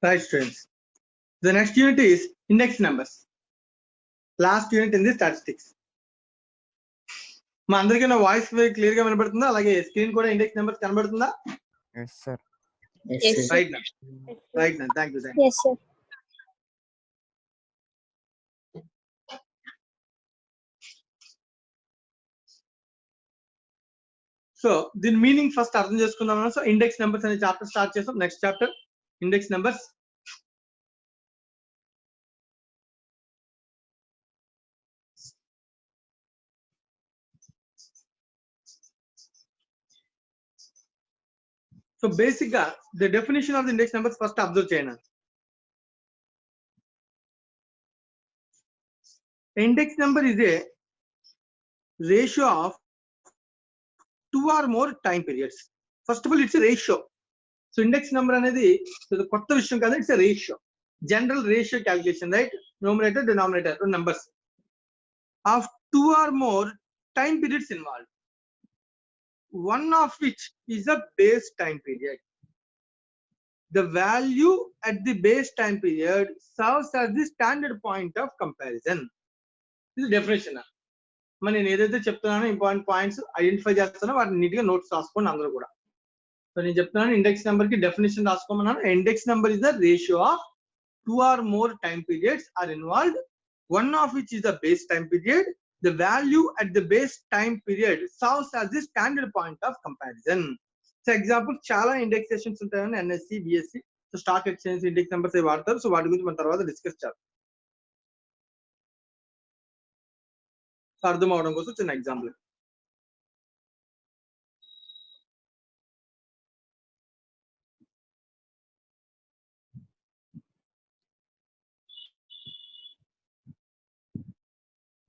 Right, students. The next unit is index numbers. Last unit in the statistics. మా అందరికీ నా voice clear గా వినబడుతుందా? అలాగే స్క్రీన్ కూడా ఇండెక్స్ నెంబర్స్ కనబడుతుందా? Yes, sir. Yes, sir. Right now. Right now. Thank you, sir. Yes, sir. So దీని meaning first అర్థం చేసుకుందాం. సో ఇండెక్స్ నెంబర్స్ అనే చాప్టర్ స్టార్ట్ చేస్తాం. Next chapter index numbers. So basic గా the definition of the index numbers first observe చేయండి. Index number is a ratio of 2 or more time periods. First of all, it's a ratio. So index number anedi kotta vishayam kada, it's a ratio. General ratio calculation, right? Numerator, denominator, two numbers of 2 or more time periods involved. One of which is a base time period. The value at the base time period serves as the standard point of comparison. ఇది definition. మరి నేను ఏదైతే చెప్తున్నానో important points identify చేస్తానో వాటిని neat గా notes రాసుకోండి అందరూ కూడా. సో నేను చెప్తున్నాను ఇండెక్స్ నెంబర్ కి డెఫినేషన్ రాసుకోమన్నాను. Index number is the ratio of 2 or more time periods are involved, one of which is the base time period. The value at the base time period serves as the standard point of comparison. So example చాలా indexations ఉంటాయని NSC, BSC, so stock exchange index numbers వాడతారు. So వాటి గురించి మన తర్వాత discuss చేద్దాం. అర్థం అవడం కోసం చిన్న example.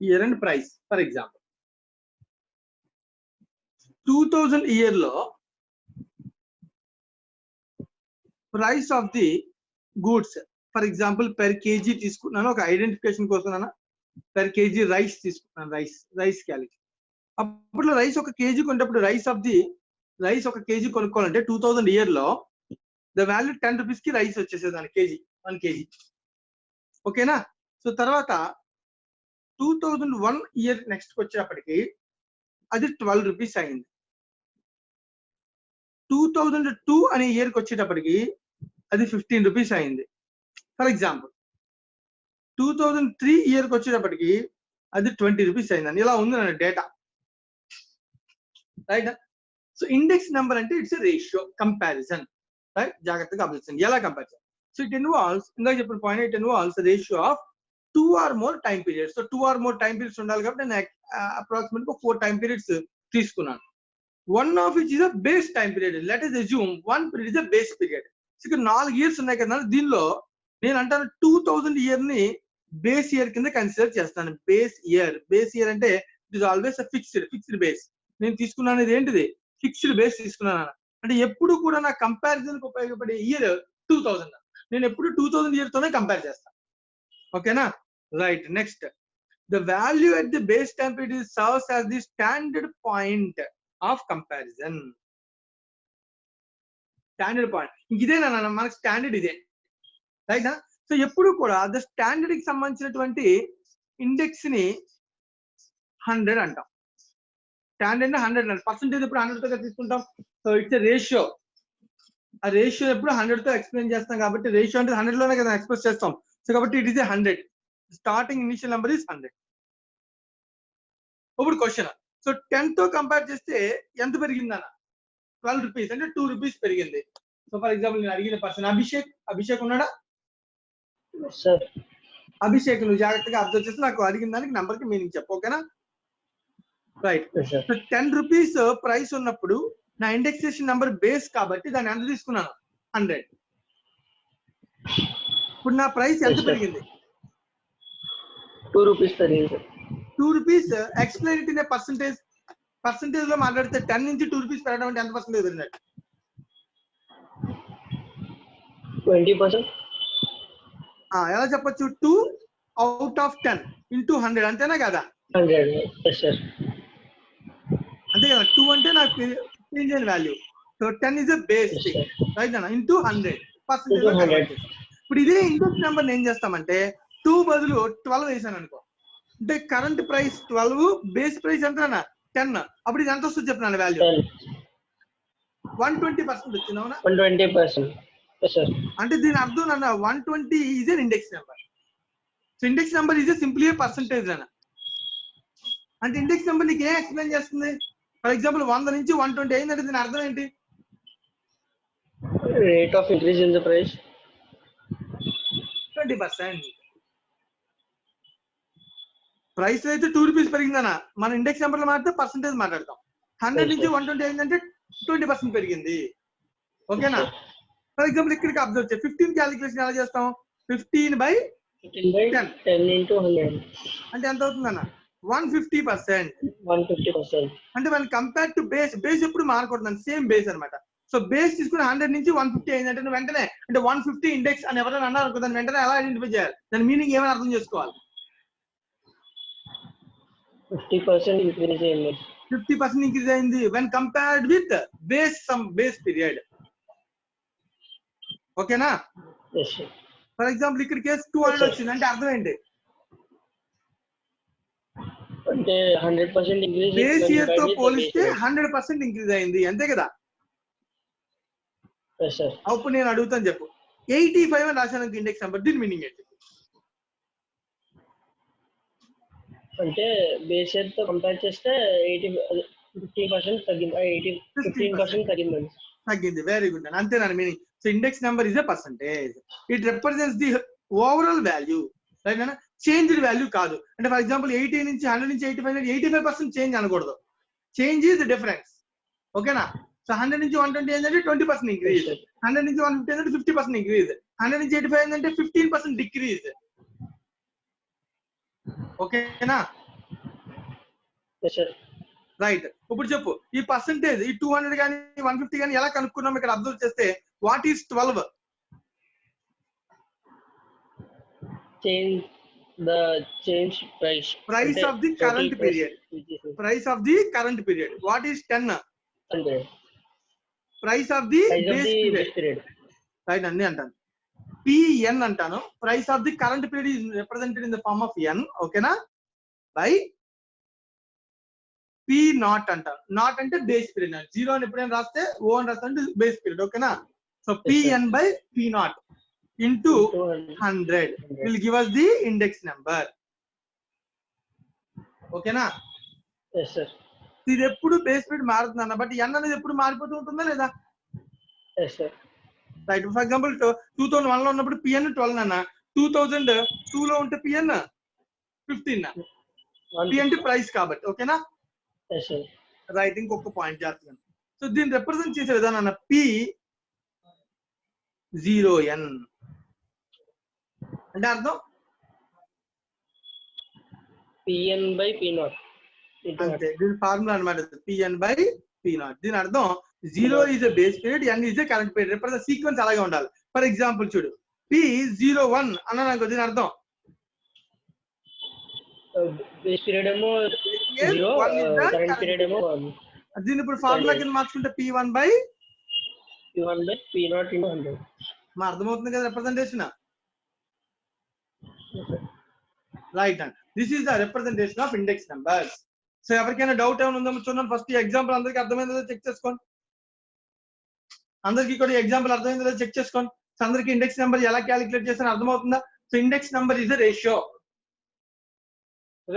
Year and price. For example 2000 year లో price of the goods for example per KG తీసుకున్నాను. ఒక ఐడెంటిఫికేషన్ కోసం పెర్ కేజీ రైస్ తీసుకున్నాను. Rice quality. అప్పట్లో రైస్ ఒక కేజీ కొనేటప్పుడు రైస్ ఒక కేజీ కొనుక్కోవాలంటే 2000 ఇయర్ లో ద వాల్యూ 10 రూపీస్ కి రైస్ వచ్చేసేది దాని కేజీ, 1 కేజీ. ఓకేనా? సో తర్వాత 2001 ఇయర్ నెక్స్ట్ వచ్చేటప్పటికి అది 12 రూపీస్ అయింది. 2002 అనే ఇయర్ కి వచ్చేటప్పటికి అది 15 రూపీస్ అయింది. ఫర్ ఎగ్జాంపుల్ 2003 ఇయర్ కి వచ్చేటప్పటికి అది 20 రూపీస్ అయిందని. ఇలా ఉంది నా data. Right? So index number అంటే ఇట్స్ రేషియో కంపారిజన్. రైట్? జాగ్రత్తగా అబ్జర్వ్ చేయండి ఎలా కంపేర్ చేయాలి. సో ఇట్ ఇన్వాల్వ్స్, ఇందాక చెప్పిన point, it involves ratio of 2 or more time periods. So 2 or more time periods ఉండాలి కాబట్టి నేను అప్రాక్సిమేట్ 4 time periods తీసుకున్నాను. One of which is a base time period. Let us assume one period is a base period. So ఇక్కడ 4 years ఉన్నాయి కదా, దీనిలో నేను అంటాను 2000 ఇయర్ ని బేస్ ఇయర్ కింద కన్సిడర్ చేస్తాను. బేస్ ఇయర్ అంటే it is always fixed base. నేను తీసుకున్నాను ఇది ఏంటిది, ఫిక్స్డ్ బేస్ తీసుకున్నాను. అంటే ఎప్పుడు కూడా నా కంపారిజన్ కి ఉపయోగపడే ఇయర్ 2000. నేను ఎప్పుడు 2000 ఇయర్ తోనే కంపేర్ చేస్తాను. ఓకేనా? Right. Next, the value at the base time period serves as the standard point of comparison. Standard point ఇదేనా మనకి స్టాండర్డ్ ఇదే. రైట్? సో ఎప్పుడు కూడా ద స్టాండర్డ్ కి సంబంధించినటువంటి ఇండెక్స్ ని 100 అంటాం. స్టాండర్డ్ 100 పర్సెంటేజ్ ఎప్పుడు 100 తో తీసుకుంటాం. So it's ratio. ఆ రేషియో ఎప్పుడు 100 తో ఎక్స్ప్లెయిన్ చేస్తాం కాబట్టి రేషియో అంటే 100 లోనే కదా ఎక్స్ప్రెస్ చేస్తాం. సో కాబట్టి it is 100. Starting initial number is 100. ఇప్పుడు క్వశ్చన్, సో 10 తో కంపేర్ చేస్తే ఎంత పెరిగిందన్న? 12 రూపీస్ అంటే 2 రూపీస్ పెరిగింది. సో ఫర్ ఎగ్జాంపుల్ నేను అడిగిన పర్సన్ అభిషేక్ ఉన్నాడా? అభిషేక్, నువ్వు జాగ్రత్తగా అబ్జర్వ్ చేసి నాకు అడిగిన దానికి నంబర్ కి మీనింగ్ చెప్పు. ఓకేనా? రైట్. సో 10 రూపీస్ ప్రైస్ ఉన్నప్పుడు నా ఇండెక్సేషన్ నంబర్ బేస్ కాబట్టి దాన్ని ఎంత తీసుకున్నాను? 100. ఇప్పుడు నా ప్రైస్ ఎంత పెరిగింది? 2 రూపీస్ పెరిగింది. 2 rupees. Explain it in a percentage లో మాట్లాడితే 10 నుంచి 2 రూపీస్ పెరగడం అంటే ఎంత పర్సెంటేజ్ పెరిగినట్టు? 20%. ఎలా చెప్పొచ్చు? 2 out of 10 into 100 అంతేనా కదా? 100. Yes, sir. అంతే కదా? 2 అంటే నాకు చేంజ్ అయిన value. So 10 is a base, Yes, sir. Right అన్న, ఇంటూ 100 Into 100. ఇప్పుడు ఇదే ఇండెక్స్ నెంబర్ ఏం చేస్తామంటే 2 బదులు 12 వేసాను అనుకో, అంటే కరెంట్ ప్రైస్ 12, బేస్ ప్రైస్ ఎంత 10, అప్పుడు ఇది ఎంత వస్తుంది చెప్పినాను వాల్యూ 120% వచ్చింది, అవునా? 120%. Yes, sir. అంటే దీని అర్థం 120 is an index number. So index number is simply percentage అంటే ఇండెక్స్ నెంబర్ నీకు ఏం ఎక్స్ప్లెయిన్ చేస్తుంది? ఫర్ ఎగ్జాంపుల్ 100 నుంచి 120 అయిందంటే దీని అర్థం ఏంటి? Rate of increase in the price. 20%. Price అయితే 2 రూపీస్ పెరిగిందనా, మన ఇండెక్స్ నెంబర్ లో మాట్లాడితే పర్సంటేజ్ మాట్లాడతాం. 100 నుంచి 120 అయిందంటే 20% పెరిగింది, ఓకేనా? ఫర్ ఎగ్జాంపుల్ ఇక్కడికి అబ్జర్వ్ చేయి, 15 క్యాలిక్యులేషన్ ఎలా చేస్తాం? 15/10 into 100. అంటే ఎంత అవుతుందన్న? 150%. 150%. అంటే when కంపేర్ టు బేస్ ఎప్పుడు మారకూడదు, సేమ్ బేస్ అన్నమాట. సో బేస్ తీసుకుని 100 నుంచి 150 అయిందంటే నువ్వు వెంటనే అంటే 150 ఇండెక్స్ అని ఎవరైనా అన్నారు అనుకో, దాన్ని వెంటనే ఎలా ఐడెంటిఫై చేయాలి? దాని మీనింగ్ ఏమైనా అర్థం చేసుకోవాలి. 50% increase అయింది. 50% ఇంక్రీజ్ అయింది when compared with base period, ఓకేనా? Yes, sir. ఫర్ ఎగ్జాంపుల్ ఇక్కడ కేసు 200 వచ్చింది అంటే అర్థం ఏంటి? అంటే 100% increase బేస్ ఇయర్ తో పోలిస్తే 100% ఇంక్రీజ్ అయింది, అంతే కదా? Yes, sir. అప్పుడు నేను అడుగుతాను చెప్పు, 85 అని రాశాను ఇండెక్స్ నెంబర్, దీని మీనింగ్ ఏంటి? అంటే బేస్ ఇయర్ తో కంపేర్ చేస్తే 50% తగ్గింది, 15% తగ్గిందండి. తగ్గింది, వెరీ గుడ్ అండి, అంతే నా meaning. So index number is a percentage, it represents the overall value, right అన్న? చేంజ్డ్ వాల్యూ కాదు. అంటే ఫర్ ఎగ్జాంపుల్ 80 నుంచి 100 నుంచి 85% చేంజ్ అనకూడదు, చేంజ్ ఈజ్ డిఫరెన్స్, ఓకేనా? సో 100 నుంచి 120 ఏంటంటే 20% ఇంక్రీజ్, 100 నుంచి 150 ఏంటంటే 50% ఇంక్రీజ్, 100 నుంచి 85 ఏంటంటే 15% డిక్రీజ్, ఓకేనా? రైట్. ఇప్పుడు చెప్పు, ఈ పర్సంటేజ్ ఈ 200 కానీ 150 కానీ ఎలా కనుక్కున్నాం ఇక్కడ అబ్జర్వ్ చేస్తే, what is 12? Change price of the current period. Price of the current period. What is 10? 100. Price of the base period. Right, అన్ని అంటాను. PN అంటాను. Price of the current period is represented in the form of N, ఓకేనా? By P not అంటాను. Not అంటే base period, 0 అని ఎప్పుడైనా రాస్తే O అని రాస్తే బేస్ పీరియడ్, ఓకేనా? So PN by P not into 100 will give us the index number, ఓకేనా? Yes, sir. ఇది ఎప్పుడు బేస్ పీరియడ్ మారుతుంది అన్న, బట్ n అనేది ఎప్పుడు మారిపోతూ ఉంటుందా లేదా? Yes, sir. Right. For example 2001 లో ఉన్నప్పుడు PN 12 అన్న, 2002 లో ఉంటే PN 15 P అంటే ప్రైస్ కాబట్టి, ఓకేనా? Yes, sir. రైట్. ఇంకొక పాయింట్ చేస్తాను. సో దీన్ని రిప్రజెంట్ చేసే విధానం అన్న P0N అంటే అర్థం PN by P naught. అంతే, దీని ఫార్ములా అన్నమాట, PN by P నాట్. దీని అర్థం 0 is a base period, N is a current period. Represent sequence అలాగే ఉండాలి. ఫర్ ఎగ్జాంపుల్ చూడు, P01 అన్నా నాకు, దీని అర్థం బేస్ పీరియడ్ ఏమో 0, కరెంట్ పీరియడ్ ఏమో 1. దీని ఇప్పుడు ఫార్ములా కింద మార్చుకుంటే P1 by P naught into 100. మా అర్థమవుతుంది కదా representation, right and this is the representation of index numbers. So ఎవరికైనా డౌట్ ఏమైనా ఉందో చూడండి. ఫస్ట్ ఈ ఎగ్జాంపుల్ అందరికి అర్థమైందో చెక్ చేసుకోండి, అందరికి కూడా ఎగ్జాంపుల్ అర్థమైందో చెక్ చేసుకోండి. సో అందరికి ఇండెక్స్ నెంబర్ ఎలా క్యాలిక్యులేట్ చేస్తారో అర్థమవుతుందా? So index number is the ratio,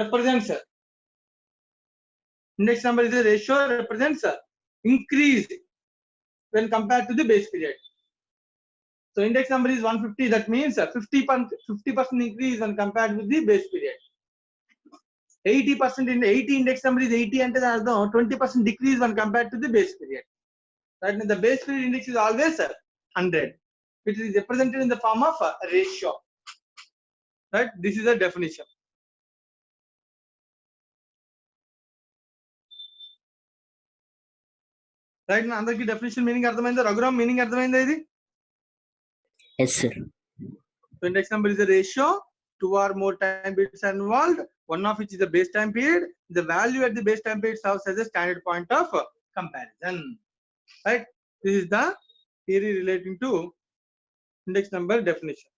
represents index number is a ratio, represents increase when compared to the base period. So index number is 150, that means 50% increase when compared with the base period. 80% in 80 index number is 80 అంటే దాని అర్థం 20% decrease when compared to the base period. That means the base period index is always 100, which is represented in the form of ratio. Right? This is the definition. Right నా అందరికి definition meaning అర్థమైందా? Raghuram meaning అర్థమైందా ఇది? Yes, sir. So index number is a ratio, 2 or more time periods are involved, one of which is the base time period. The value at the base time period serves as a standard point of comparison. Right? This is the theory relating to index number definition.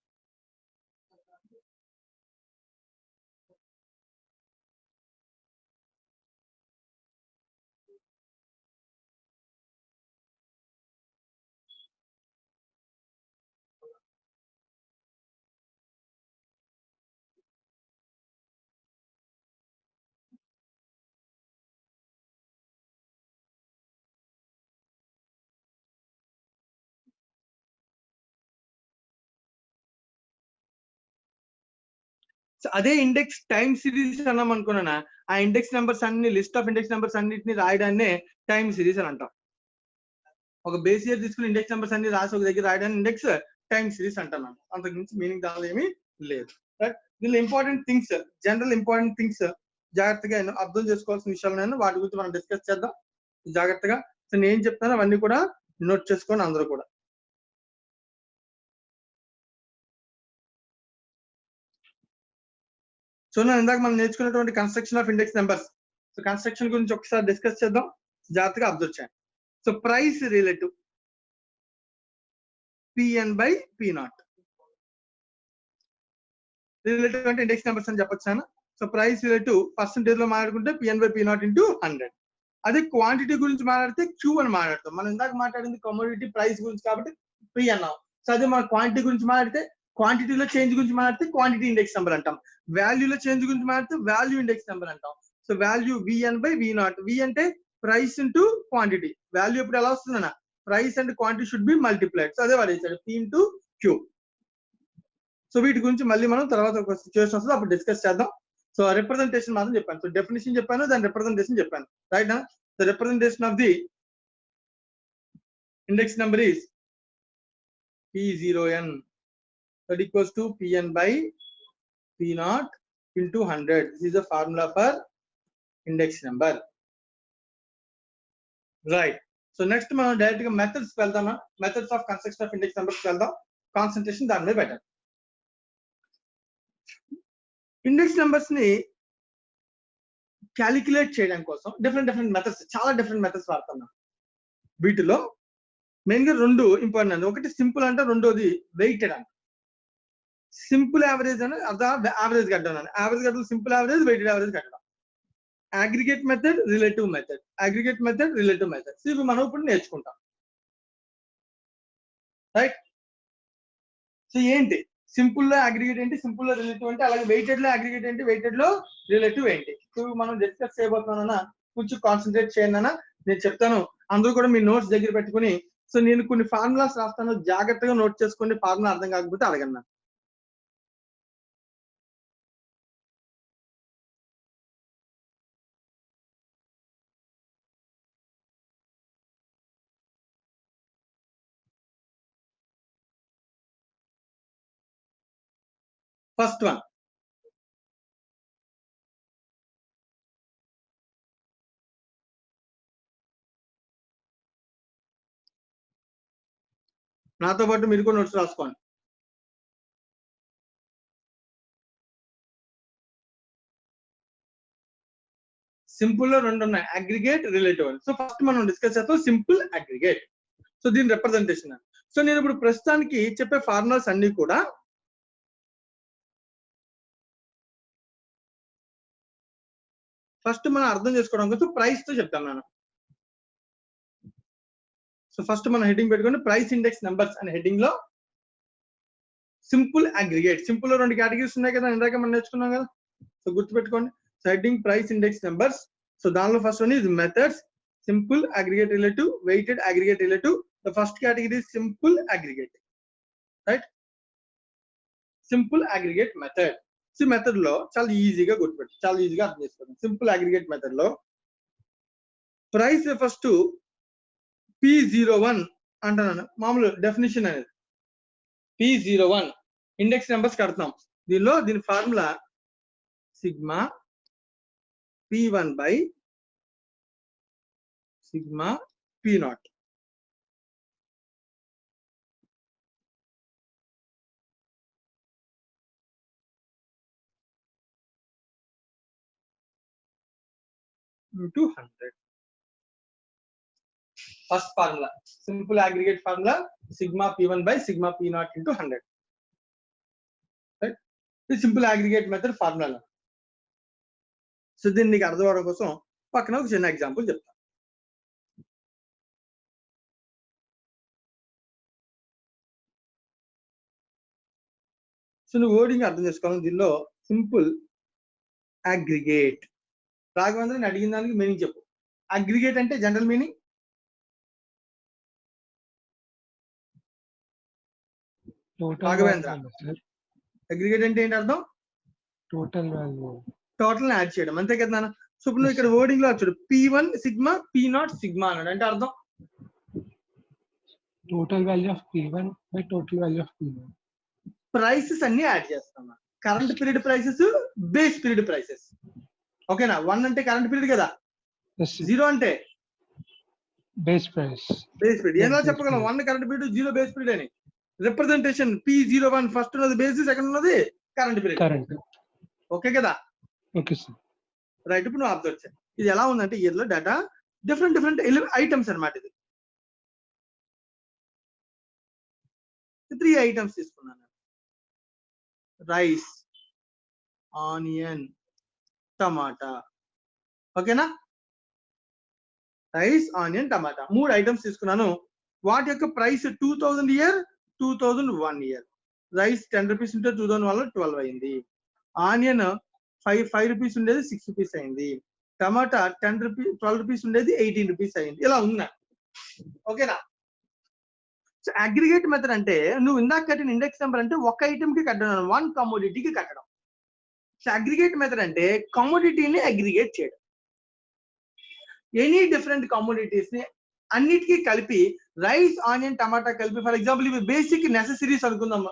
అదే index time series అన్నాం అనుకున్నానా, ఆ index numbers అన్ని list of index numbers అన్నిటిని రాయడాన్నే time series అని అంటాం. ఒక base year తీసుకుని index numbers అన్ని రాసి ఒక దగ్గర రాయడాన్ని ఇండెక్స్ టైమ్ సిరీస్ అంటాం. అంతకు మించి మీనింగ్ దానిలో ఏమీ లేదు. రైట్, దీనిలో important things, general important things జాగ్రత్తగా అర్థం చేసుకోవాల్సిన విషయాలు నేను వాటి గురించి మనం డిస్కస్ చేద్దాం జాగ్రత్తగా. సో నేను ఏం చెప్తానో అవన్నీ కూడా నోట్ చేసుకోండి అందరూ కూడా. సో నేను ఇందాక మనం నేర్చుకున్నటువంటి construction of index numbers, so construction గురించి ఒకసారి డిస్కస్ చేద్దాం, జాగ్రత్తగా అబ్జర్వ్ చేయండి. So price relative PN by P not. Relative అంటే ఇండెక్స్ నెంబర్స్ అని చెప్పొచ్చాను. సో ప్రైస్ రిలేటివ్ పర్సెంటేజ్ లో మాట్లాడుకుంటే PN by P naught into 100. అదే క్వాంటిటీ గురించి మాట్లాడితే క్యూ అని మాట్లాడతాం. మనం ఇందాక మాట్లాడింది కమోడిటీ ప్రైస్ గురించి కాబట్టి పి అన్నాం. సో అదే మన క్వాంటిటీ గురించి మాట్లాడితే, క్వాంటిటీలో చేంజ్ గురించి మాట్లాడితే క్వాంటిటీ ఇండెక్స్ నెంబర్ అంటాం. వాల్యూలో చేంజ్ గురించి మాట్లాడితే వాల్యూ ఇండెక్స్ నెంబర్ అంటాం. So value V N by V naught. V అంటే ప్రైస్ ఇంటూ క్వాంటిటీ. వాల్యూ ఇప్పుడు ఎలా వస్తుందన్న, price and quantity should be multiplied. So అదే వాడు ఇచ్చాడు, పి ఇంటూ క్యూ. సో వీటి గురించి మళ్ళీ మనం తర్వాత ఒక సిచ్యువేషన్ వస్తుంది అప్పుడు డిస్కస్ చేద్దాం. సో రిప్రజెంటేషన్ మాత్రం చెప్పాను. సో డెఫినేషన్ చెప్పాను, దాని రిప్రజెంటేషన్ చెప్పాను. రైట్ నా? The representation of the index number is P0n, that equals to Pn by P0 into 100. This is the formula for index number. Right. So next మనం direct గా methods వెళ్దామా, methods of construction of index numbers వెళ్దాం. Concentration దాని మీద పెట్టండి. Index numbers ని calculate చేయడం కోసం డిఫరెంట్ మెథడ్స్, చాలా డిఫరెంట్ మెథడ్స్ వాడుతున్నాం. వీటిలో మెయిన్ గా రెండు ఇంపార్టెంట్ అండి. ఒకటి సింపుల్ అంటే, రెండోది వెయిటెడ్ అంట. సింపుల్ యావరేజ్ అని అర్థం, యావరేజ్ కట్టడం. యావరేజ్ కట్టడం, సింపుల్ యావరేజ్, వెయిటెడ్ యావరేజ్ కట్టడం. Aggregate method, relative method. Aggregate method, relative method. ఇవి మనం ఇప్పుడు నేర్చుకుంటాం. రైట్. సో ఏంటి సింపుల్ లో అగ్రిగేట్ ఏంటి, సింపుల్ లో రిలేటివ్ ఏంటి, అలాగే వెయిటెడ్ లో అగ్రిగేట్ ఏంటి, వెయిటెడ్ లో రిలేటివ్ ఏంటి, సో మనం డిస్కస్ చేయబోతున్నానా. కొంచెం కాన్సన్ట్రేట్ చేయండి అన్న, నేను చెప్తాను. అందరూ కూడా మీ నోట్స్ దగ్గర పెట్టుకుని, సో నేను కొన్ని ఫార్ములాస్ రాస్తాను, జాగ్రత్తగా నోట్ చేసుకోండి. ఫార్ములా అర్థం కాకపోతే అడగండి. ఫస్ట్ వన్, నాతో పాటు మీరు కూడా నోట్స్ రాసుకోండి. సింపుల్ లో రెండు ఉన్నాయి, అగ్రిగేట్, రిలేటివ్. సో ఫస్ట్ మనం డిస్కస్ చేస్తాం సింపుల్ అగ్రిగేట్. సో దీని రిప్రజెంటేషన్. సో నేను ఇప్పుడు ప్రస్తుతానికి చెప్పే ఫార్ములాస్ అన్ని కూడా ఫస్ట్ మనం అర్థం చేసుకోవడం కోసం ప్రైస్ తో చెప్తాను నేను. సో ఫస్ట్ మనం హెడ్డింగ్ పెట్టుకుని ప్రైస్ ఇండెక్స్ నెంబర్స్ అనే హెడ్డింగ్ లో సింపుల్ అగ్రిగేట్. సింపుల్ లో రెండు కేటగిరీస్ ఉన్నాయి కదా, ఇందాక మనం నేర్చుకున్నాం కదా. సో గుర్తుపెట్టుకోండి. So heading price index numbers. So దానిలో first one is methods, simple, aggregate, relative, weighted, aggregate, relative. The first category is simple aggregate. Right, simple aggregate method. ఈ మెథడ్ లో చాలా ఈజీగా గుర్తుపెట్టు, చాలా ఈజీగా అర్థం చేసుకోండి. సింపుల్ అగ్రిగేట్ మెథడ్ లో ప్రైస్ ఫస్ట్ P01 అంటున్నాను, మామూలు డెఫినేషన్ అనేది. P01 ఇండెక్స్ నెంబర్స్ కడతాం. దీనిలో దీని formula sigma P1 by sigma P0. into 100. First formula simple aggregate formula sigma P1 by sigma P0 into 100. Right, ఇది simple aggregate method formula. So దీన్ని నీకు అర్థం అవడం కోసం పక్కన ఒక చిన్న ఎగ్జాంపుల్ చెప్తాను. సో నువ్వు వర్డింగ్ అర్థం చేసుకోవాలి. దీనిలో సింపుల్ అగ్రిగేట్, రాఘవేంద్ర నేను అడిగిన దానికి మీనింగ్ చెప్పు. అగ్రిగేట్ అంటే జనరల్ మీనింగ్, రాఘవేంద్ర అగ్రిగేట్ అంటే ఏంటి అర్థం? టోటల్ వాల్యూ టోటల్ యాడ్ చేయడం అంతే కదా నాన్న. సో ఇప్పుడు నువ్వు ఇక్కడ వర్డింగ్ లో చూడు P1 సిగ్మా P0 సిగ్మా అన్నాడు అంటే అర్థం total value of P1 by total value of P1. Prices అన్ని యాడ్ చేస్తాం. Current period prices, base period prices. ఓకేనా? 1 అంటే కరెంట్ పీరియడ్ కదా, 0 అంటే బేస్ ప్రైస్. Base period. ఎలా చెప్పగలం 1 కరెంట్ పీరియడ్ 0 బేస్ పీరియడ్ అని? రిప్రజెంటేషన్ P01 ఫస్ట్ ఉన్నది బేస్, సెకండ్ ఉన్నది కరెంట్ పీరియడ్. కరెంట్. ఓకే కదా? Okay sir. రైట్. ఇప్పుడు నువ్వు అబ్జర్వ్ చేయి. ఇది ఎలా ఉందంటే ఇయర్ లో డేటా డిఫరెంట్ ఐటమ్స్ అన్నమాట. ఇది 3 ఐటమ్స్ తీసుకున్నాను. రైస్, ఆనియన్, టమాటా. ఓకేనా? రైస్, ఆనియన్, టమాటా 3 ఐటమ్స్ తీసుకున్నాను. వాటి యొక్క price 2000 year, 2001 year. Rice 10 rupees ఉంటే 2001 12 అయింది. ఆనియన్ 5 రూపీస్ ఉండేది 6 రూపీస్ అయింది. టమాటా 12 రూపీస్ ఉండేది 18 రూపీస్ అయింది. ఇలా ఉన్నా. ఓకేనా? సో అగ్రిగేట్ మెథడ్ అంటే నువ్వు ఇందాక కట్టిన ఇండెక్స్ నెంబర్ అంటే ఒక ఐటమ్ కి కట్టడం, 1 కమోడిటీకి కట్టడం. సో అగ్రిగేట్ మెథడ్ అంటే కమోడిటీని అగ్రిగేట్ చేయడం. ఎనీ డిఫరెంట్ కమోడిటీస్ ని అన్నిటికీ కలిపి రైస్, ఆనియన్, టమాటా కలిపి ఫర్ ఎగ్జాంపుల్ ఇవి బేసిక్ నెసెసరీస్ అనుకుందాం.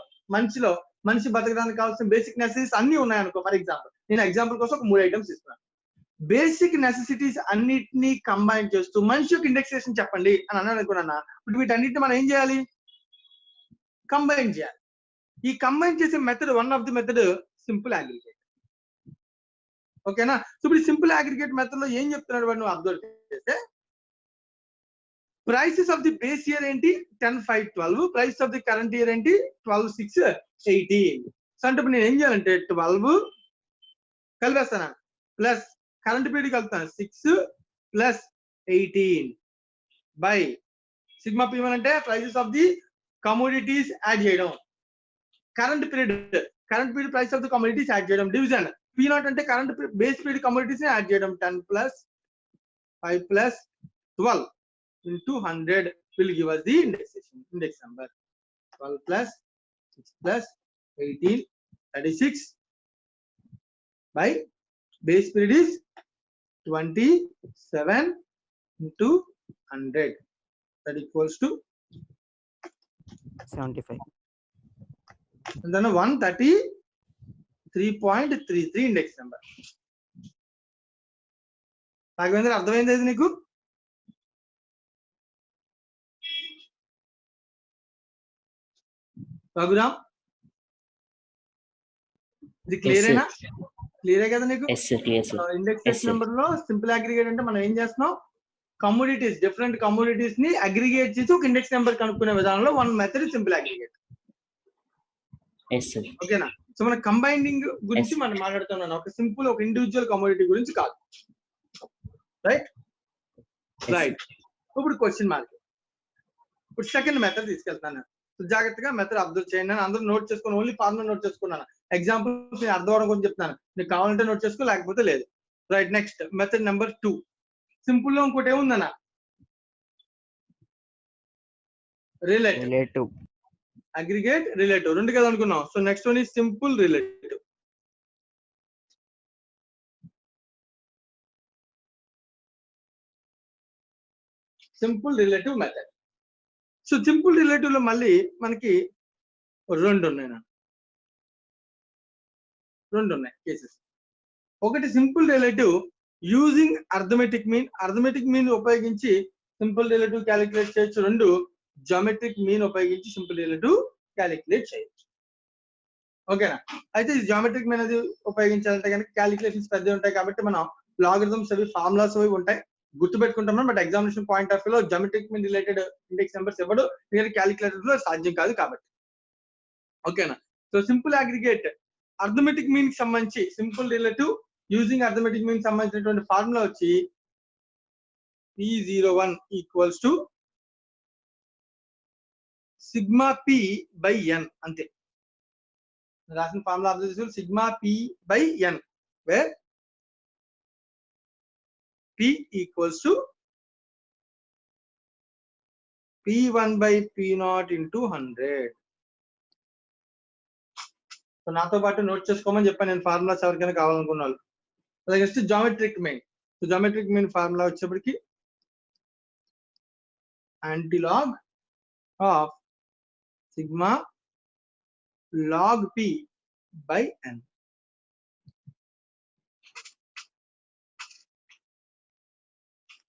మనిషి బతకడానికి కావాల్సిన బేసిక్ నెసెసరీస్ అన్ని ఉన్నాయనుకో. ఫర్ ఎగ్జాంపుల్ నేను ఎగ్జాంపుల్ కోసం ఒక 3 ఐటమ్స్ ఇస్తున్నాను. బేసిక్ నెసెసిటీస్ అన్నిటినీ కంబైన్ చేస్తూ మనిషి యొక్క ఇండెక్సేషన్ చెప్పండి అని అన్నాను అనుకున్నా. ఇప్పుడు వీటన్నిటిని మనం ఏం చేయాలి? కంబైన్ చేయాలి. ఈ కంబైన్ చేసే method one of the method simple aggregate. ఓకేనా? సో ఇప్పుడు సింపుల్ అగ్రిగేట్ మెథడ్ లో ఏం చెప్తున్నాడు వాడు నువ్వు అబ్జర్వ్ చేస్తే, prices of the base year ఏంటి 10, 5, 12. Price of the current year ఏంటి 12, 6, 18. సో అంటే ఇప్పుడు నేను ఏం చేయాలంటే 12 కలిపేస్తాను ప్లస్ కరెంట్ పీరియడ్ కలుపుతాను 6 ప్లస్ 18 బై సిగ్మా P1 అంటే prices of the commodities add చేయడం. Current period price of the commodities add చేయడం. డివిజన్ P0 అంటే current base period commodities add చేయడం. 10 plus 5 plus 12 into 100 will give us the index number. 12 plus 6 plus 18 36 by base period is 27 into 100 that equals to 75. and then 133.33 index number. Raghavendra అర్థమైంది ఇది నీకు? రఘురామ్ ఇది క్లియరేనా? క్లియరే కదా నీకు? Index number లో simple aggregate అంటే మనం ఏం చేస్తున్నాం? కమోడిటీస్, డిఫరెంట్ కమోడిటీస్ ని అగ్రిగేట్ చేసి ఒక ఇండెక్స్ నెంబర్ కనుక్కునే విధానంలో వన్ మెథడ్ సింపుల్ అగ్రిగేట్. ఓకేనా? సో మన కంబైనింగ్ గురించి మనం మాట్లాడుతున్నాను. ఒక సింపుల్ ఒక ఇండివిజువల్ కమోడిటీ గురించి కాదు. రైట్. ఇప్పుడు క్వశ్చన్ మార్క్. ఇప్పుడు సెకండ్ మెథడ్ తీసుకెళ్తాను. జాగ్రత్తగా మెథడ్ అబ్జర్వ్ చేయండి. నేను అందరూ నోట్ చేసుకుని ఓన్లీ ఫార్ములా నోట్ చేసుకున్నాను. ఎగ్జాంపుల్స్ నేను అర్థం అవడం గురించి చెప్తాను. నీకు కావాలంటే నోట్ చేసుకో, లేకపోతే లేదు. Right. Next method number 2. Simple లో ఇంకోటి ఏముందన్న? రిలేటివ్. అగ్రిగేట్, రిలేటివ్ రెండు కదా అనుకున్నాం. So next one is simple relative. Simple relative method. So simple relative లో మళ్ళీ మనకి రెండు ఉన్నాయి కేసెస్. ఒకటి simple relative using arithmetic mean ఉపయోగించి సింపుల్ రిలేటివ్ క్యాలిక్యులేట్ చేయొచ్చు. రెండు జామెట్రిక్ మీన్ ఉపయోగించి సింపుల్ రిలేటివ్ క్యాలిక్యులేట్ చేయొచ్చు. ఓకేనా? అయితే ఈ జామెట్రిక్ మీన్ అది ఉపయోగించాలంటే కనుక క్యాలిక్యులేషన్స్ పెద్దవి ఉంటాయి కాబట్టి మనం లాగరిథమ్స్ అవి ఫార్ములాస్ అవి ఉంటాయి గుర్తుపెట్టుకుంటాం. But examination point of view లో geometric mean related index numbers ఇవ్వడు, క్యాలిక్యులేటర్ లో సాధ్యం కాదు కాబట్టి. ఓకేనా? So simple aggregate arithmetic mean కి సంబంధించి simple relative using arithmetic mean సంబంధించినటువంటి ఫార్ములా వచ్చి P01 equals to sigma P by N. అంతే రాసిన ఫార్ములా అర్థం చేసుకోవాలి. Sigma P by N where P equals to P1 by P0 into 100. So నాతో పాటు నోట్ చేసుకోమని చెప్పాను నేను ఫార్ములాస్ ఎవరికైనా కావాలనుకున్న వాళ్ళు. అలాగే next geometric mean. So geometric mean formula వచ్చేప్పటికి antilog of sigma log p by n.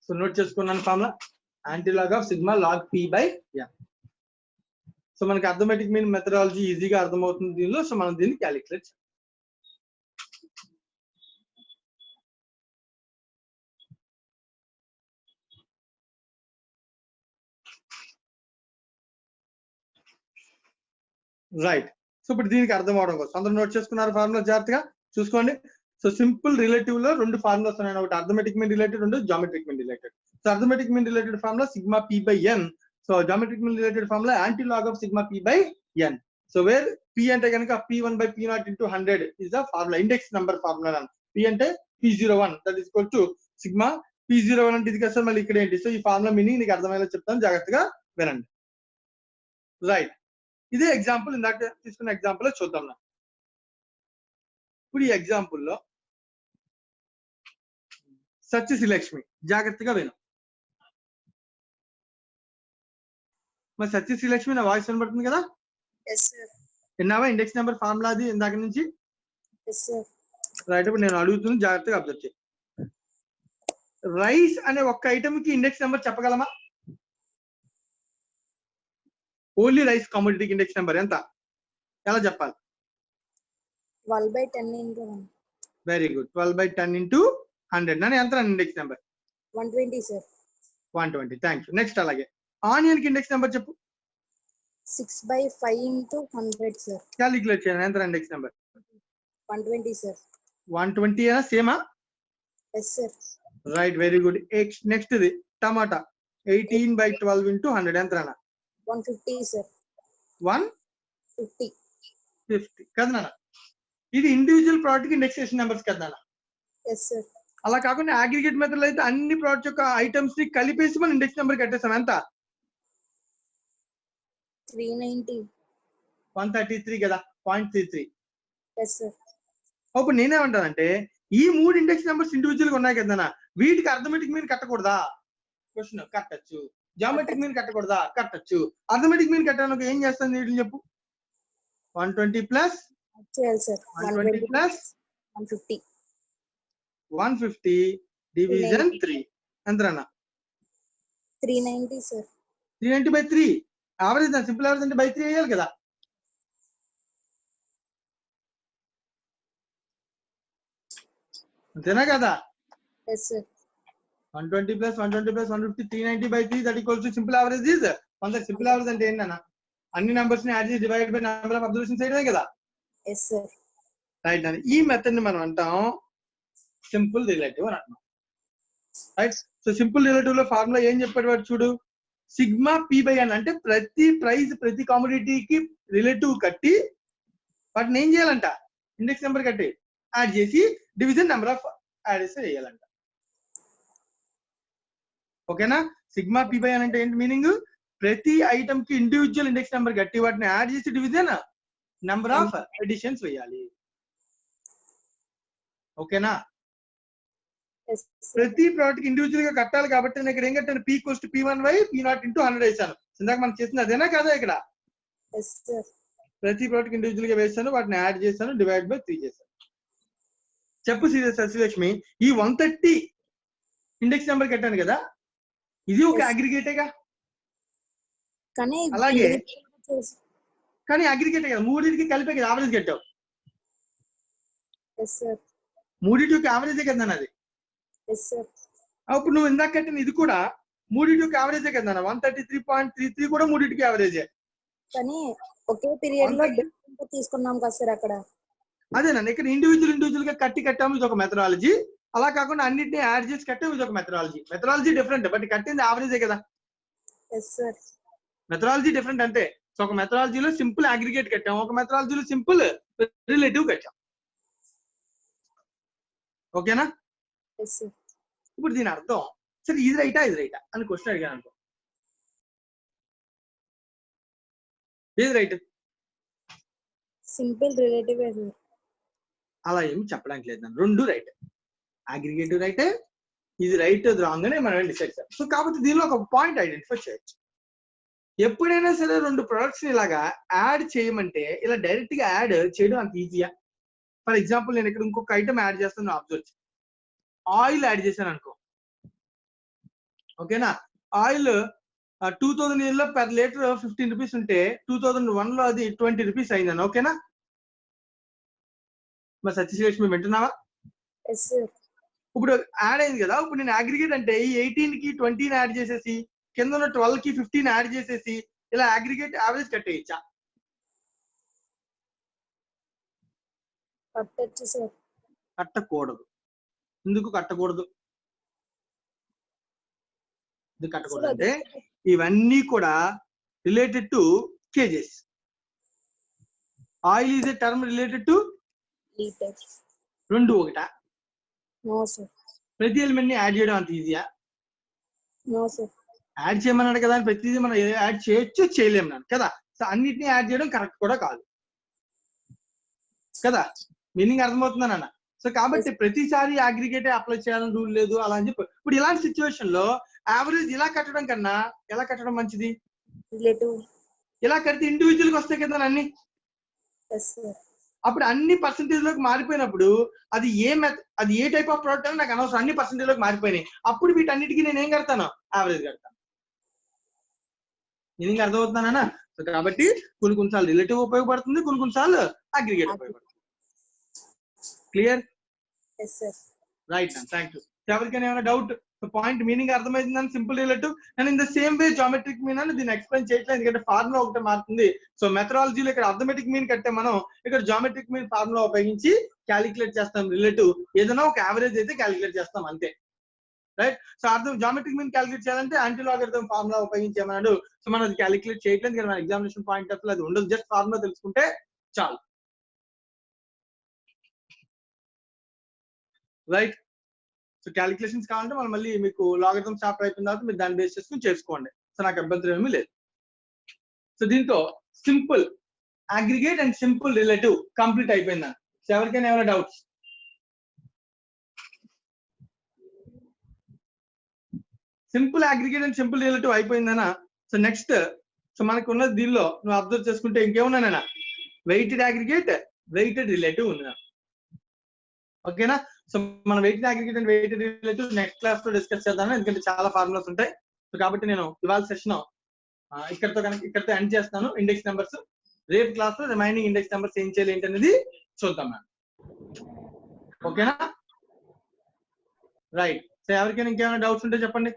So note చేసుకున్నాను formula antilog of sigma log p by n. So మనకి అర్థమెటిక్ మీన్ మెథడాలజీ ఈజీగా అర్థమవుతుంది దీనిలో. సో మనం దీన్ని క్యాలిక్యులేట్ చేయాలి. రైట్. సో ఇప్పుడు దీనికి అర్థం అవడం కోసం అందరూ నోట్ చేసుకున్నారు ఫార్ములా జాగ్రత్తగా చూసుకోండి. సో సింపుల్ రిలేటివ్ లో రెండు ఫార్ములాస్ ఉన్నాయి, ఒకటి అర్థమెటిక్ మీన్ రిలేటెడ్, రెండు geometric mean related. So arithmetic mean related formula sigma p by n. So geometric mean related formula anti log of sigma p by n. So where p అంటే కనుక p1 by p0 into 100 is the formula, index number formula. p అంటే p01 that is equal to sigma p01 అంటే ఇది కదా sir. మళ్ళీ ఇక్కడ ఏంటి? So ఈ ఫార్ములా మీనింగ్ నీకు అర్థమయ్యేలా చెప్తాను, జాగ్రత్తగా వినండి. రైట్. ఇదే ఎగ్జాంపుల్ ఇందాక తీసుకున్న ఎగ్జాంపుల్ లో చూద్దాం. ఇప్పుడు ఈ ఎగ్జాంపుల్ లో సత్యశ్రీలక్ష్మి, జాగ్రత్తగా విను. మరి సత్యశ్రీలక్ష్మి నా వాయిస్ వినబడుతుంది కదా? విన్నావా ఇండెక్స్ నెంబర్ ఫార్ములా అది ఇందాక నుంచి? రైట్. ఇప్పుడు నేను అడుగుతుంది జాగ్రత్తగా అబ్జర్వ్ చేయి. రైస్ అనే ఒక్క ఐటమ్ కి ఇండెక్స్ నెంబర్ చెప్పగలమా? ఓన్లీ రైస్ కమోడిటీకి ఇండెక్స్ నెంబర్ ఎంత? ఎలా చెప్పాలి? 12/10 into 1. Very good. 12/10 into 100 నన్ను ఎంత index number? 120 sir. 120. Thank you. Next అలాగే ఆనియన్ కి ఇండెక్స్ నెంబర్ చెప్పు. 6/5 into 100 sir. క్యాలిక్యులేట్ చేయండి, ఎంత ఇండెక్స్ నెంబర్? 120 sir. 120 అయినా సేమా? Yes sir. Right, very good. Next ఇది టమాటా 18/12 into 100 ఎంత రానా? 150 sir. 150 కదా నాన్న. ఇది ఇండివిజువల్ ప్రోడక్ట్ కి ఇండెక్సేషన్ నెంబర్స్ కదా నాన్న. Yes sir. అలా కాకుండా అగ్రిగేట్ మెథడ్ లో అయితే అన్ని ప్రోడక్ట్స్ యొక్క ఐటమ్స్ ని కలిపేసి మనం ఇండెక్స్ నెంబర్ కట్టేస్తాం. ఎంత? 390. 133 కదా, 0.33. Yes sir. అప్పుడు నేనేమంటానంటే ఈ మూడు ఇండెక్స్ నెంబర్స్ ఇండివిజువల్ గా ఉన్నాయి కదా, వీటికి అర్థమెటిక్ మీన్ కట్టకూడదా? క్వశ్చన్. కట్టచ్చు. జామెట్రిక్ మీన్ కట్టకూడదా? కట్టచ్చు. అర్థమెటిక్ మీన్ కట్టడానికి ఏం చేస్తాను వీటిని చెప్పు. 120 ప్లస్ 120 ప్లస్ 150. 150 డివిజన్ 3 ఎంత రానా? 390 sir. 390/3 యావరేజ్. సింపుల్ యావరేజ్ అంటే 3 వేయాలి కదా. అంతేనా కదా? Yes sir. 120 plus 120 plus 150 390/3 that equals to simple average is 1. Simple average అంటే ఏంటన్నా? అన్ని నంబర్స్ ని యాడ్ చేసి divide by number of observations చేయడమే కదా. Yes sir. రైట్ అండి. ఈ మెథడ్ ని మనం అంటాం సింపుల్ రిలేటివ్ అని అంటాం. రైట్. సో సింపుల్ రిలేటివ్ లో ఫార్ములా ఏం చెప్పాడు వాడు చూడు. సిగ్మా p/n అంటే ప్రతి ప్రైస్ ప్రతి కామోడిటీకి రిలేటివ్ కట్టి వాటిని ఏం చేయాలంట? ఇండెక్స్ నెంబర్ కట్టి యాడ్ చేసి డివిజన్ నెంబర్ ఆఫ్ యాడ్ చేయాలంట. ఓకేనా? సిగ్మా p/n అంటే ఏంటి మీనింగ్? ప్రతి ఐటమ్ కి ఇండివిజువల్ ఇండెక్స్ నెంబర్ కట్టి వాటిని యాడ్ చేసి డివిజన్ నెంబర్ ఆఫ్ ఎడిషన్స్ వేయాలి. ఓకేనా? Yes sir. ప్రతి ప్రోడక్ట్ ఇండివిజువల్ గా కట్టాలి కాబట్టి నేను ఇక్కడ ఏం కట్టాను? p = p1/p0 into 100 వేసాను. ఇందాక మనం చేసింది అదేనా కాదా? ఇక్కడ Yes sir. ప్రతి ప్రోడక్ట్ ఇండివిజువల్ గా వేసాను, వాటిని యాడ్ చేశాను, డివైడ్ బై 3 చేశాను. చెప్పు శ్రీలక్ష్మి, ఈ 130 ఇండెక్స్ నెంబర్ కట్టాను కదా, ఇది ఒక అగ్రిగేటేగా. కానీ అలాగే కానీ అగ్రిగేటే కదా, మూడింటికి కలిపే కదా యావరేజ్ కట్టావు. Yes sir. మూడింటి యొక్క యావరేజే కదా అది. Yes sir. అప్పుడు నువ్వు ఇందాక కట్టిన ఇది కూడా మూడింటి యొక్క యావరేజే కదా. 133.33 కూడా మూడింటికి యావరేజే. కానీ ఒకే పీరియడ్ లో డిఫరెంట్ తీసుకున్నాం కదా సార్ అక్కడ. అదేనా, ఇక్కడ ఇండివిజువల్ గా కట్టాము, ఇది ఒక మెథడాలజీ. అలా కాకుండా అన్నింటినీ యాడ్ చేసి కట్టాము, ఇది ఒక మెథడాలజీ డిఫరెంట్, బట్ కట్టింది యావరేజే కదా. Yes sir. మెథడాలజీ డిఫరెంట్ అంతే. సో ఒక మెథడాలజీలో సింపుల్ అగ్రిగేట్ కట్టాము, ఒక మెథడాలజీలో సింపుల్ రిలేటివ్ కట్టాం. ఓకేనా? Yes sir. ఇప్పుడు దీని అర్థం సరే ఇది రైటా అని క్వశ్చన్ అడిగాను అనుకో. ఏది రైట్? Simple relative sir. అలా ఏమి చెప్పడానికి లేదు నన్ను. రెండు రైట్, అగ్రిగేటివ్ రైటే, ఇది రైట్ అది రాంగ్ అని మనం డిసైడ్ చేయాలి. సో కాబట్టి దీనిలో ఒక పాయింట్ ఐడెంటిఫై చేయొచ్చు. ఎప్పుడైనా సరే రెండు ప్రొడక్ట్స్ ఇలాగా యాడ్ చేయమంటే ఇలా డైరెక్ట్ గా యాడ్ చేయడం అంత ఈజీయా? ఫర్ ఎగ్జాంపుల్ నేను ఇక్కడ ఇంకొక ఐటమ్ యాడ్ చేస్తాను, అబ్జర్వ్ చేయి. ఆయిల్ యాడ్ చేశాను అనుకో, ఓకేనా? ఆయిల్ 2000 లో పర్ లీటర్ 15 రూపీస్ ఉంటే 2001 లో అది 20 రూపీస్ అయిందని, ఓకేనా? మరి సత్యశ్రీ వింటున్నావా? Yes sir. ఇప్పుడు యాడ్ అయింది కదా. ఇప్పుడు నేను అగ్రిగేట్ అంటే ఈ 18 కి 20 యాడ్ చేసేసి కింద ఉన్న 12 కి 15 యాడ్ చేసేసి ఇలా అగ్రిగేట్ యావరేజ్ కట్టేయచ్చా? కట్టొచ్చు సార్. కట్టకూడదు. ఎందుకు కట్టకూడదు? ఎందుకు కట్టకూడదు అంటే ఇవన్నీ కూడా related to cages. Oil is a term related to litres. రెండు ఒకటా? No sir. ప్రతి ఎలిమెంట్ ని యాడ్ చేయడం అంత ఈజీయా? No sir. యాడ్ చేయమన్నాడు కదా, ప్రతిదీ మనం యాడ్ చేయొచ్చు చేయలేము నాన్న కదా. సో అన్నిటిని యాడ్ చేయడం కరెక్ట్ కూడా కాదు కదా. మీనింగ్ అర్థమవుతుందా నాన్న? సో కాబట్టి ప్రతిసారి అగ్రిగేట్ అప్లై చేయాలని రూల్ లేదు అలా అని చెప్పి. ఇప్పుడు ఇలాంటి సిచ్యువేషన్ లో యావరేజ్ ఇలా కట్టడం కన్నా ఎలా కట్టడం మంచిది? రిలేటివ్. ఇలా కడితే ఇండివిజువల్ గా వస్తాయి కదా అన్ని. Yes sir. అప్పుడు అన్ని పర్సెంటేజ్ లోకి మారిపోయినప్పుడు అది ఏ టైప్ ఆఫ్ ప్రోడక్ట్ అని నాకు అనవసరం, అన్ని పర్సెంటేజ్ లోకి మారిపోయినాయి. అప్పుడు వీటన్నిటికీ నేను ఏం కడతాను? యావరేజ్ కడతాను. మీనింగ్ అర్థమవుతున్నానా? సో కాబట్టి కొన్నిసార్లు రిలేటివ్ ఉపయోగపడుతుంది, కొన్నిసార్లు అగ్రిగేట్ ఉపయోగపడుతుంది. Clear? Yes sir. Right and thank you. ఎవరికైనా ఏమైనా డౌట్? పాయింట్ మీనింగ్ అర్థమైందని simple relative and in the same way geometric mean అని దీన్ని ఎక్స్ప్లెయిన్ చేయట్లేదు, ఎందుకంటే ఫార్ములా ఒకటే మారుతుంది. సో మెథడాలజీలో ఇక్కడ అర్థమెటిక్ మీన్ కట్టే మనం ఇక్కడ జామెట్రిక్ మీన్ ఫార్ములా ఉపయోగించి క్యాలిక్యులేట్ చేస్తాం రిలేటివ్. ఏదైనా ఒక యావరేజ్ అయితే క్యాలిక్యులేట్ చేస్తాం అంతే, రైట్? సో అర్థం జామెట్రిక్ మీన్ క్యాలిక్యులేట్ చేయాలంటే యాంటీ లాగరిథం ఫార్ములా ఉపయోగించామన్నాడు. సో మనం అది క్యాలిక్యులేట్ చేయట్లేదు, కానీ మన ఎగ్జామినేషన్ పాయింట్ ఆఫ్ అది ఉండదు, జస్ట్ ఫార్ములా తెలుసుకుంటే చాలు, రైట్? సో క్యాలిక్యులేషన్స్ కావాలంటే మనం మళ్ళీ మీకు లాగరిథం చాప్టర్ అయిపోయిన తర్వాత మీరు దాన్ని బేస్ చేసుకుని చేసుకోండి. సో నాకు అభ్యంతరం ఏమీ లేదు. సో దీంతో simple aggregate and simple relative complete అయిపోయిందా? సో ఎవరికైనా ఏమైనా doubts? Simple aggregate and simple relative అయిపోయిందనా? సో నెక్స్ట్ సో మనకు ఉన్నది దీనిలో నువ్వు అబ్జర్వ్ చేసుకుంటే ఇంకేమున్నానా? వెయిటెడ్ అగ్రిగేట్, వెయిటెడ్ రిలేటివ్ ఉందా? ఓకేనా? సో మన weighted aggregate and weighted relative next class లో డిస్కస్ చేద్దాం, ఎందుకంటే చాలా ఫార్ములాస్ ఉంటాయి. సో కాబట్టి నేను ఇవాళ సెషన్ ఇక్కడతో ఎండ్ చేస్తాను. ఇండెక్స్ నెంబర్స్ రేపు క్లాస్ లో రిమైనింగ్ ఇండెక్స్ నెంబర్స్ ఏం చేయాలి ఏంటి అనేది చూద్దాం మనం. ఓకేనా? రైట్. సో ఎవరికైనా ఇంకేమైనా డౌట్స్ ఉంటే చెప్పండి.